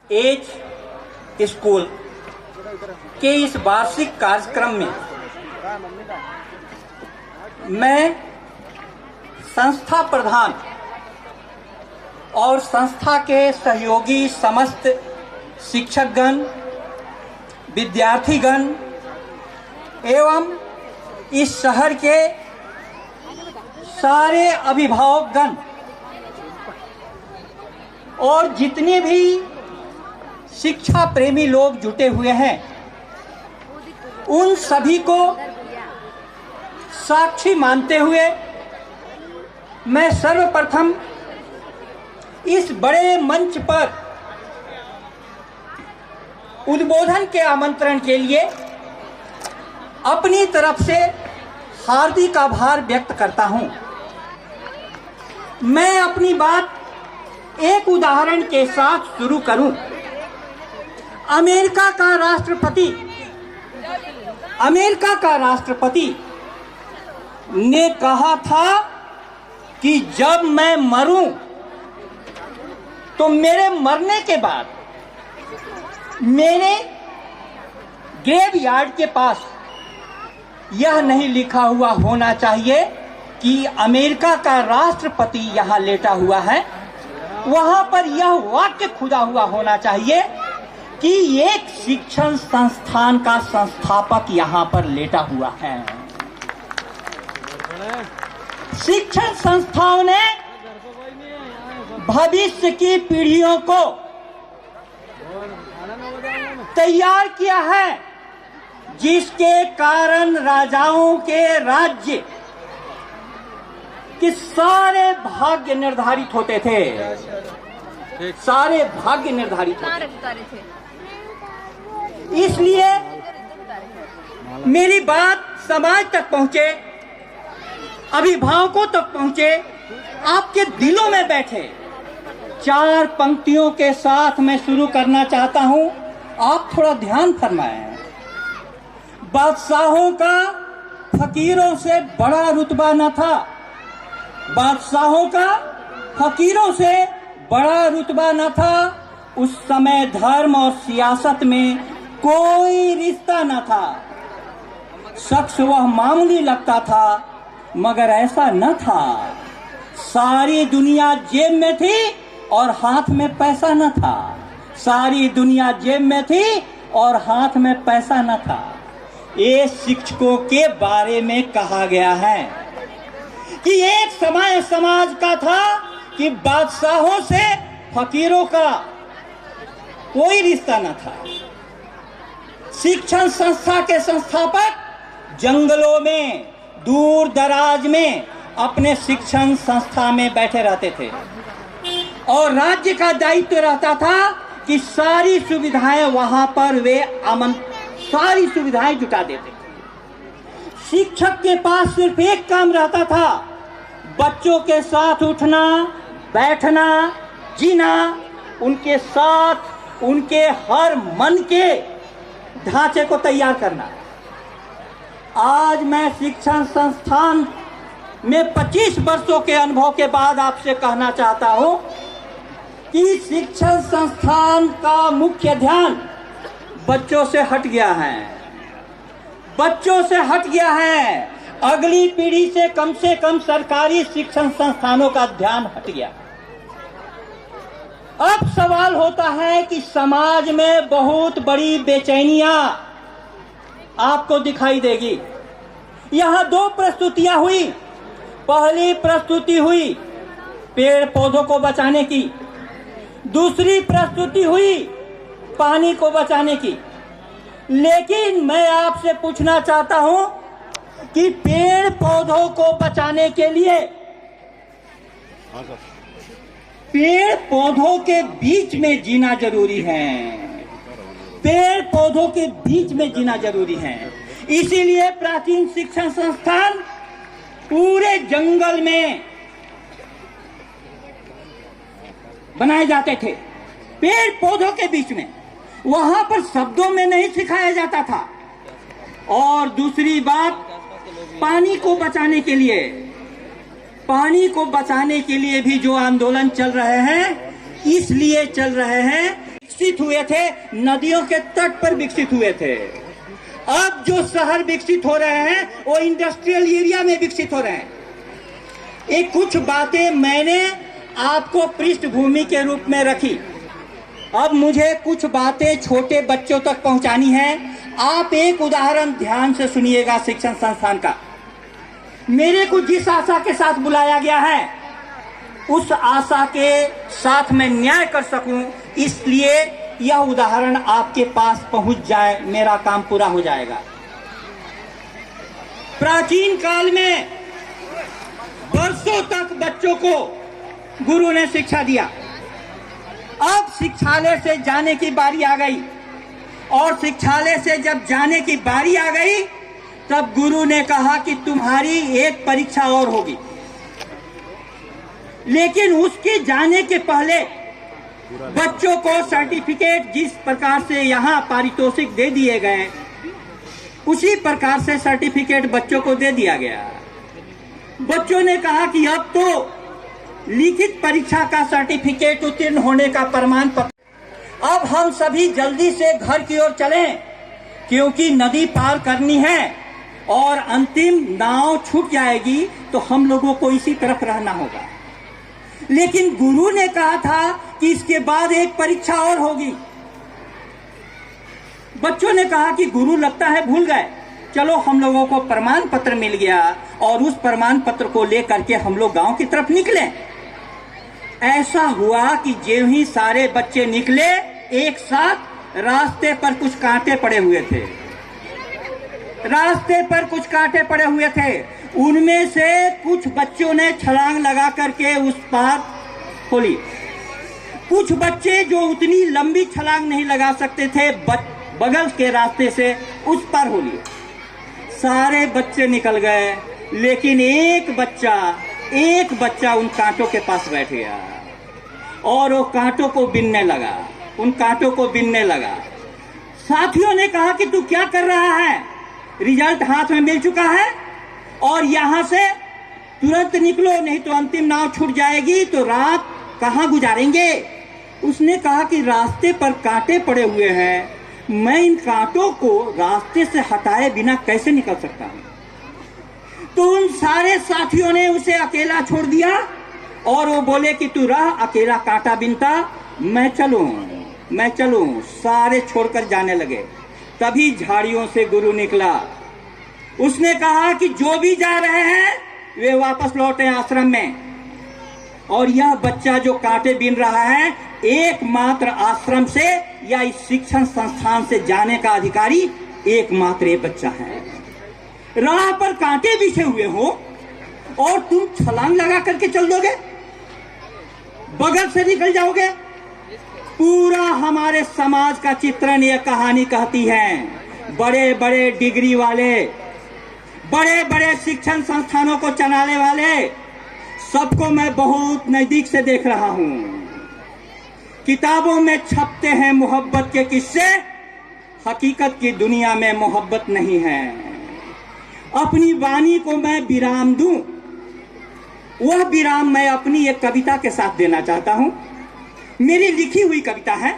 As school के इस वार्षिक कार्यक्रम में मैं संस्था प्रधान और संस्था के सहयोगी समस्त शिक्षकगण, विद्यार्थीगण एवं इस शहर के सारे अभिभावकगण और जितने भी शिक्षा प्रेमी लोग जुटे हुए हैं, उन सभी को साक्षी मानते हुए मैं सर्वप्रथम इस बड़े मंच पर उद्बोधन के आमंत्रण के लिए अपनी तरफ से हार्दिक आभार व्यक्त करता हूं। मैं अपनी बात एक उदाहरण के साथ शुरू करूं। अमेरिका का राष्ट्रपति ने कहा था कि जब मैं मरूं तो मेरे मरने के बाद मेरे ग्रेवयार्ड के पास यह नहीं लिखा हुआ होना चाहिए कि अमेरिका का राष्ट्रपति यहां लेटा हुआ है। वहां पर यह वाक्य खुदा हुआ होना चाहिए कि एक शिक्षण संस्थान का संस्थापक यहां पर लेटा हुआ है। शिक्षण संस्थाओं ने भविष्य की पीढ़ियों को तैयार किया है, जिसके कारण राजाओं के राज्य के सारे भाग्य निर्धारित होते थे। सारे भाग्य निर्धारित होते थे। इसलिए मेरी बात समाज तक पहुंचे, अभिभावकों तक पहुंचे, आपके दिलों में बैठे। 4 पंक्तियों के साथ मैं शुरू करना चाहता हूं, आप थोड़ा ध्यान फरमाएं। बादशाहों का फकीरों से बड़ा रुतबा न था। बादशाहों का फकीरों से बड़ा रुतबा न था। उस समय धर्म और सियासत में कोई रिश्ता न था। शख्स वह मामूली लगता था, मगर ऐसा न था। सारी दुनिया जेब में थी और हाथ में पैसा न था। सारी दुनिया जेब में थी और हाथ में पैसा न था। ये शिक्षकों के बारे में कहा गया है कि एक समय समाज का था कि बादशाहों से फकीरों का कोई रिश्ता न था। शिक्षण संस्था के संस्थापक जंगलों में, दूर दराज में अपने शिक्षण संस्था में बैठे रहते थे और राज्य का दायित्व रहता था कि सारी सुविधाएं वहां पर वे सारी सुविधाएं जुटा देते थे। शिक्षक के पास सिर्फ एक काम रहता था, बच्चों के साथ उठना, बैठना, जीना, उनके साथ उनके हर मन के ढांचे को तैयार करना। आज मैं शिक्षण संस्थान में 25 वर्षों के अनुभव के बाद आपसे कहना चाहता हूं कि शिक्षण संस्थान का मुख्य ध्यान बच्चों से हट गया है। बच्चों से हट गया है। अगली पीढ़ी से कम सरकारी शिक्षण संस्थानों का ध्यान हट गया। अब सवाल होता है कि समाज में बहुत बड़ी बेचैनियां आपको दिखाई देगी। यहां 2 प्रस्तुतियां हुई। पहली प्रस्तुति हुई पेड़ पौधों को बचाने की, दूसरी प्रस्तुति हुई पानी को बचाने की। लेकिन मैं आपसे पूछना चाहता हूं कि पेड़ पौधों को बचाने के लिए पेड़ पौधों के बीच में जीना जरूरी है। पेड़ पौधों के बीच में जीना जरूरी है। इसीलिए प्राचीन शिक्षण संस्थान पूरे जंगल में बनाए जाते थे, पेड़ पौधों के बीच में। वहां पर शब्दों में नहीं सिखाया जाता था। और दूसरी बात, पानी को बचाने के लिए भी जो आंदोलन चल रहे हैं, इसलिए चल रहे हैं विकसित हुए थे नदियों के तट पर विकसित हुए थे। अब जो शहर विकसित हो रहे हैं वो इंडस्ट्रियल एरिया में विकसित हो रहे हैं। ये कुछ बातें मैंने आपको पृष्ठभूमि के रूप में रखी। अब मुझे कुछ बातें छोटे बच्चों तक पहुंचानी है। आप एक उदाहरण ध्यान से सुनिएगा शिक्षण संस्थान का। मेरे को जिस आशा के साथ बुलाया गया है उस आशा के साथ मैं न्याय कर सकूं, इसलिए यह उदाहरण आपके पास पहुंच जाए, मेरा काम पूरा हो जाएगा। प्राचीन काल में वर्षों तक बच्चों को गुरु ने शिक्षा दिया। अब शिक्षालय से जाने की बारी आ गई, और शिक्षालय से जब जाने की बारी आ गई तब गुरु ने कहा कि तुम्हारी एक परीक्षा और होगी। लेकिन उसके जाने के पहले बच्चों को सर्टिफिकेट जिस प्रकार से यहाँ पारितोषिक दे दिए गए उसी प्रकार से सर्टिफिकेट बच्चों को दे दिया गया। बच्चों ने कहा कि अब तो लिखित परीक्षा का सर्टिफिकेट उत्तीर्ण होने का प्रमाण पत्र, अब हम सभी जल्दी से घर की ओर चलें, क्योंकि नदी पार करनी है और अंतिम नाव छूट जाएगी तो हम लोगों को इसी तरफ रहना होगा। लेकिन गुरु ने कहा था कि इसके बाद एक परीक्षा और होगी। बच्चों ने कहा कि गुरु लगता है भूल गए, चलो हम लोगों को प्रमाण पत्र मिल गया और उस प्रमाण पत्र को लेकर के हम लोग गांव की तरफ निकले। ऐसा हुआ कि जो ही सारे बच्चे निकले एक साथ, रास्ते पर कुछ कांटे पड़े हुए थे। रास्ते पर कुछ कांटे पड़े हुए थे, उनमें से कुछ बच्चों ने छलांग लगा करके उस पार खोली। कुछ बच्चे जो उतनी लंबी छलांग नहीं लगा सकते थे बगल के रास्ते से उस पार हो लिए। सारे बच्चे निकल गए, लेकिन एक बच्चा उन कांटों के पास बैठ गया और वो कांटों को बीनने लगा, उन कांटों को बीनने लगा। साथियों ने कहा कि तू क्या कर रहा है, रिजल्ट हाथ में मिल चुका है और यहां से तुरंत निकलो, नहीं तो अंतिम नाव छूट जाएगी, तो रात कहां गुजारेंगे। उसने कहा कि रास्ते पर कांटे पड़े हुए हैं, मैं इन कांटों को रास्ते से हटाए बिना कैसे निकल सकता हूं। तो उन सारे साथियों ने उसे अकेला छोड़ दिया और वो बोले कि तू रह, अकेला कांटा बिनता, मैं चलूं। सारे छोड़कर जाने लगे। तभी झाड़ियों से गुरु निकला। उसने कहा कि जो भी जा रहे हैं वे वापस लौटे आश्रम में, और यह बच्चा जो कांटे बीन रहा है एकमात्र आश्रम से या इस शिक्षण संस्थान से जाने का अधिकारी एकमात्र ये बच्चा है। राह पर कांटे बिछे हुए हो और तुम छलांग लगा करके चल दोगे, बगल से निकल जाओगे। पूरा हमारे समाज का चित्रण यह कहानी कहती है। बड़े बड़े डिग्री वाले, बड़े बड़े शिक्षण संस्थानों को चलाने वाले सबको मैं बहुत नजदीक से देख रहा हूं। किताबों में छपते हैं मोहब्बत के किस्से, हकीकत की दुनिया में मोहब्बत नहीं है। अपनी वाणी को मैं विराम दूं, वह विराम मैं अपनी एक कविता के साथ देना चाहता हूं। मेरी लिखी हुई कविता है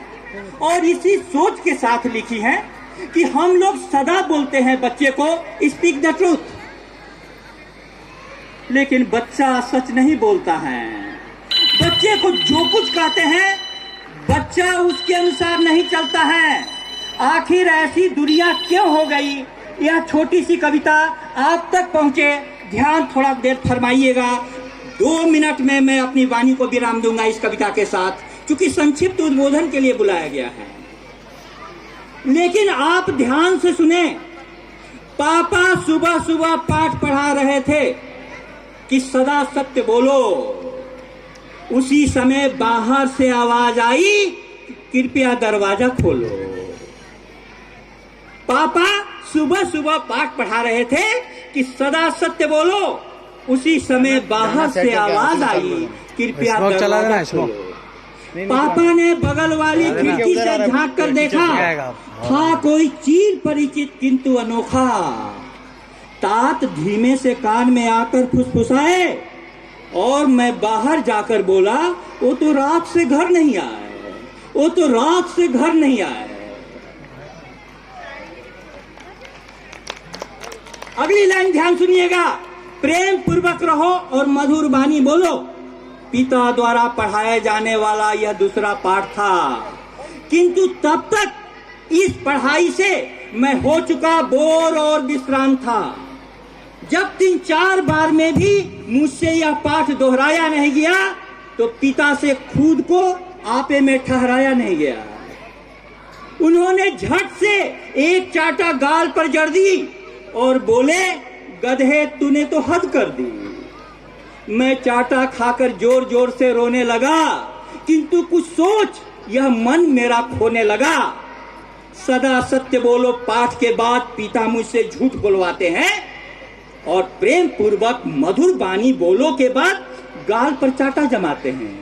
और इसी सोच के साथ लिखी है कि हम लोग सदा बोलते हैं बच्चे को स्पीक द ट्रूथ, लेकिन बच्चा सच नहीं बोलता है। बच्चे को जो कुछ कहते हैं बच्चा उसके अनुसार नहीं चलता है। आखिर ऐसी दुनिया क्यों हो गई, यह छोटी सी कविता आप तक पहुंचे, ध्यान थोड़ा देर फरमाइएगा। 2 मिनट में मैं अपनी वाणी को विराम दूंगा इस कविता के साथ, क्योंकि संक्षिप्त उद्बोधन के लिए बुलाया गया है। लेकिन आप ध्यान से सुने। पापा सुबह सुबह पाठ पढ़ा रहे थे कि सदा सत्य बोलो। उसी समय बाहर से आवाज आई, कृपया दरवाजा खोलो। पापा सुबह सुबह पाठ पढ़ा रहे थे कि सदा सत्य बोलो। उसी समय बाहर से आवाज आई, कृपया दरवाजा खोलो। पापा ने बगल वाली खिड़की से झांक कर देखा, था कोई चीर परिचित किंतु अनोखा। तात धीमे से कान में आकर फुसफुसाए और मैं बाहर जाकर बोला, वो तो रात से घर नहीं आए, वो तो रात से घर नहीं आए। अगली लाइन ध्यान सुनिएगा। प्रेम पूर्वक रहो और मधुर वाणी बोलो। पिता द्वारा पढ़ाया जाने वाला यह दूसरा पाठ था, किंतु तब तक इस पढ़ाई से मैं हो चुका बोर और विश्रांत था। जब 3-4 बार में भी मुझसे यह पाठ दोहराया नहीं गया तो पिता से खुद को आपे में ठहराया नहीं गया। उन्होंने झट से एक चाटा गाल पर जड़ दी और बोले, गधे तूने तो हद कर दी। मैं चाटा खाकर जोर जोर से रोने लगा, किंतु कुछ सोच यह मन मेरा खोने लगा। सदा सत्य बोलो पाठ के बाद पिता मुझसे झूठ बुलवाते हैं और प्रेम पूर्वक मधुर वाणी बोलो के बाद गाल पर चाटा जमाते हैं।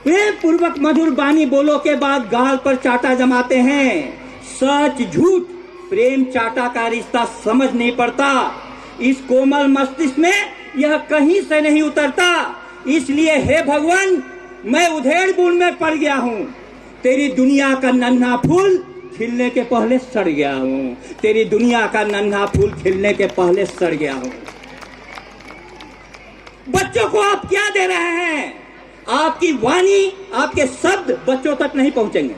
प्रेम पूर्वक मधुर वाणी बोलो के बाद गाल पर चाटा जमाते हैं। सच झूठ प्रेम चाटा का रिश्ता समझ नहीं पड़ता। इस कोमल मस्तिष्क में यह कहीं से नहीं उतरता। इसलिए हे भगवान, मैं उधेड़ बुन में पड़ गया हूँ। तेरी दुनिया का नन्हा फूल खिलने के पहले सड़ गया हूँ। तेरी दुनिया का नन्हा फूल खिलने के पहले सड़ गया हूँ। बच्चों को आप क्या दे रहे हैं? आपकी वाणी, आपके शब्द बच्चों तक नहीं पहुंचेंगे।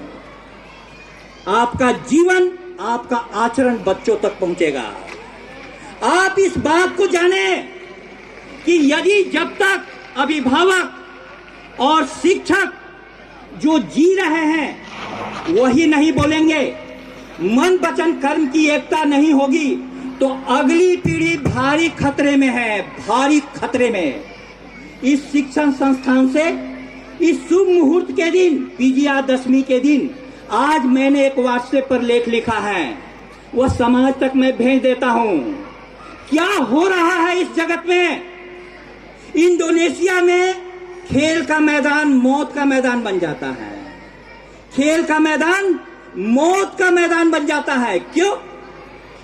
आपका जीवन, आपका आचरण बच्चों तक पहुंचेगा। आप इस बात को जाने कि यदि जब तक अभिभावक और शिक्षक जो जी रहे हैं वही नहीं बोलेंगे, मन वचन कर्म की एकता नहीं होगी, तो अगली पीढ़ी भारी खतरे में है, भारी खतरे में। इस शिक्षण संस्थान से इस शुभ मुहूर्त के दिन, विजयादशमी के दिन, आज मैंने एक व्हाट्सएप पर लेख लिखा है, वह समाज तक मैं भेज देता हूं। क्या हो रहा है इस जगत में? इंडोनेशिया में खेल का मैदान मौत का मैदान बन जाता है। खेल का मैदान मौत का मैदान बन जाता है। क्यों?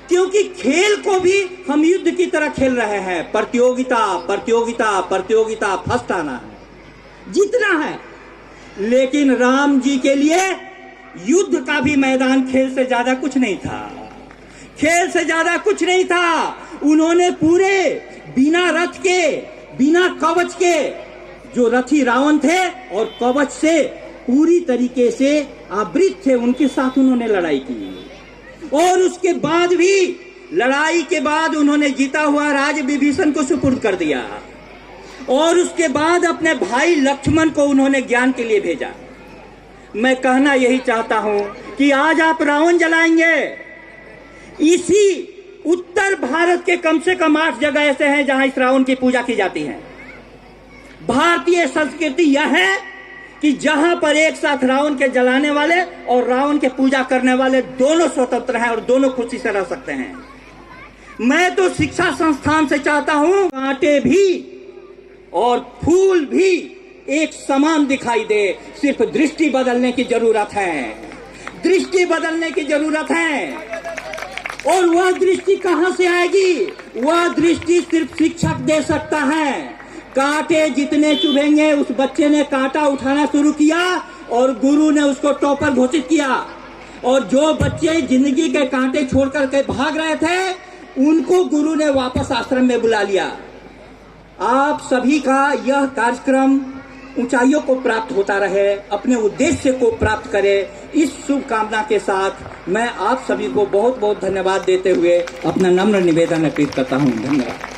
क्योंकि खेल को भी हम युद्ध की तरह खेल रहे हैं। प्रतियोगिता प्रतियोगिता प्रतियोगिता, फर्स्ट आना है, जीतना है। लेकिन राम जी के लिए युद्ध का भी मैदान खेल से ज्यादा कुछ नहीं था। खेल से ज्यादा कुछ नहीं था। उन्होंने पूरे बिना रथ के, बिना कवच के, जो रथी रावण थे और कवच से पूरी तरीके से आवृत थे, उनके साथ उन्होंने लड़ाई की। और उसके बाद भी, लड़ाई के बाद उन्होंने जीता हुआ राज विभीषण को सुपुर्द कर दिया। और उसके बाद अपने भाई लक्ष्मण को उन्होंने ज्ञान के लिए भेजा। मैं कहना यही चाहता हूं कि आज आप रावण जलाएंगे। इसी उत्तर भारत के कम से कम 8 जगह ऐसे हैं जहां इस रावण की पूजा की जाती है। भारतीय संस्कृति यह है कि जहां पर एक साथ रावण के जलाने वाले और रावण के पूजा करने वाले दोनों स्वतंत्र हैं और दोनों खुशी से रह सकते हैं। मैं तो शिक्षा संस्थान से चाहता हूं कांटे भी और फूल भी एक समान दिखाई दे। सिर्फ दृष्टि बदलने की जरूरत है, दृष्टि बदलने की जरूरत है। और वह दृष्टि कहां से आएगी? वह दृष्टि सिर्फ शिक्षक दे सकता है। कांटे जितने चुभेंगे, उस बच्चे ने कांटा उठाना शुरू किया और गुरु ने उसको टॉपर घोषित किया। और जो बच्चे जिंदगी के कांटे छोड़ करके भाग रहे थे, उनको गुरु ने वापस आश्रम में बुला लिया। आप सभी का यह कार्यक्रम ऊंचाइयों को प्राप्त होता रहे, अपने उद्देश्य को प्राप्त करे, इस शुभकामना के साथ मैं आप सभी को बहुत बहुत धन्यवाद देते हुए अपना नम्र निवेदन अर्पित करता हूं। धन्यवाद।